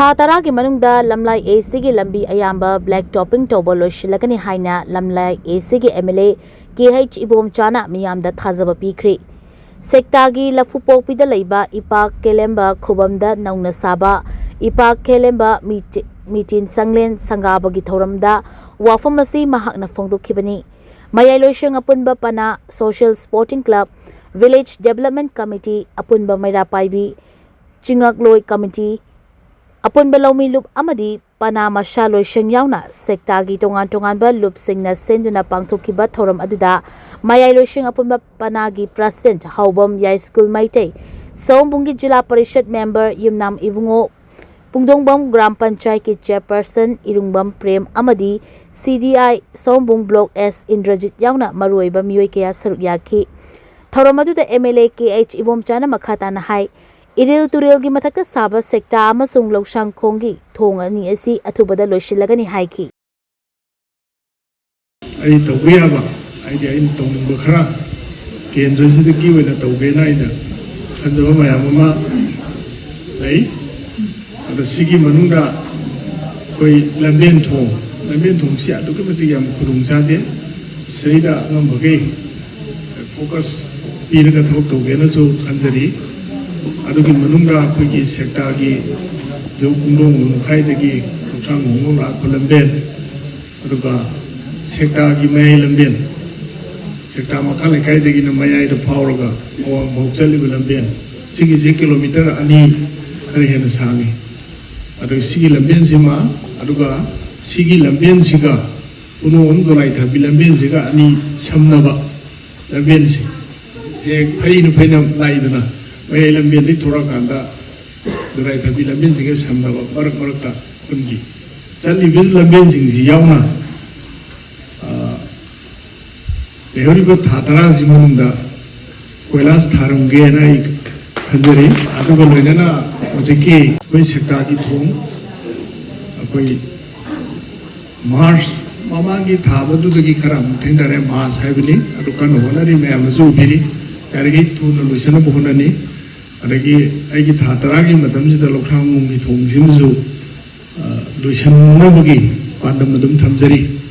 था तरा की मनुंगदा लमलाई एसी की लंबी अयाम्बा ब्लैक टॉपिंग टोबो लोशिलगनी हाइना लमलाई एसी की एमएलए केएच इबोमचाना मियामदा थाजबा पीख्री सेक्टागी लफुपोकपीदा लैबा इपाक केलेम्बा खुबमदा नौना साबा इपाक केलेम्बा मीटिन संगलेन संगाबगी थौरमदा वाफम असी महाकना फोंदोखिबनी मयालोशंग अपुनबा पना social sporting club village development committee अपुनबा मैरा पाइबी चिंगकलोय कमिटी अपुनबा लौमी लुप अमदी पना मशा लोइशंग यावना सेक्टागी तोंगान तोंगानबा लुप सिंगना सेंदुना पांगथोखिबा थौरम अदुदा मयाई लोइशंग अपुनबा पनागी प्रेसिडेंट हाउबम याई स्कूल माइटे सोमबुंगी जिला परिषद मेंबर युमनाम इबुंगो पुंगदोंगबम ग्राम पंचायत की चेयरपर्सन इरुंगबम प्रेम अमदी सीडीआई सोमबुंग ब्लॉक एस इंद्रजित यावना मरुइबा मियोय कया सरुक याखी थौरम अदुदा एमएलए केएच इबोमचाना मखाताना हाई इरिल तुरिल की मथक साबा सेक्टा अमसुंग लौशांग खोंगी थोंग अनि एसी अथुबदा लोइशिलगनी हाइकी आई तौबियाबा आई तौनिंग खरा केंद्र सिदकी वेना तौबेना आइना खंजबा मयाममा लई अदा सिगी मनुंगा कोई लंबेन थों से अदुके मति याम खुरुंग सादे सैदा ngambage फोकस पीरगा थबक तौबेना सो खंजरी अदुगी मनुंगा अखोगी सेक्टागी जो कुंडोंग मुखाइदगी खुट्रांग मुंग लाख लंबेन अदुगा सेक्टागी मयाई लंबेन सेक्टा मखा लेखाइदगी न मयाई द फावरगा ओवांग भौचलिब लंबेन सिगी 1 किलोमीटर अनि खरे हेन सांगी अदुगी सिगी लंबेन सिमा अदुगा सिगी लंबेन सिगा उनोन गोलाई थाबी लंबेन सिगा अनि समनबा लंबेन से एक फैन फैन लाइदना मैं लंबेन दी थोड़ा कांदा दुराई थबी लंबेन सिंगे समनबा मरक मरकता उनकी सली बिज लंबेन सिंग जी यावना लेहरिबा थातरा जिमुंदा कोइलास थारुंगे ना एक खंजरी अदुगा लोइना मजेके कोई सेक्टा की थों कोई मार्च मामागी थाबदुदगी खराम थेंदारे मास हाइबनी अदुकान होनारी मैं अमजु बिरी यारगी थुन लोइसना बहननी अदगी आइगी थातरागी मतमजिदा लोख्रांगमुंगी थोंजिमजु लोइसनबगी पांदम मदुम थमजरी।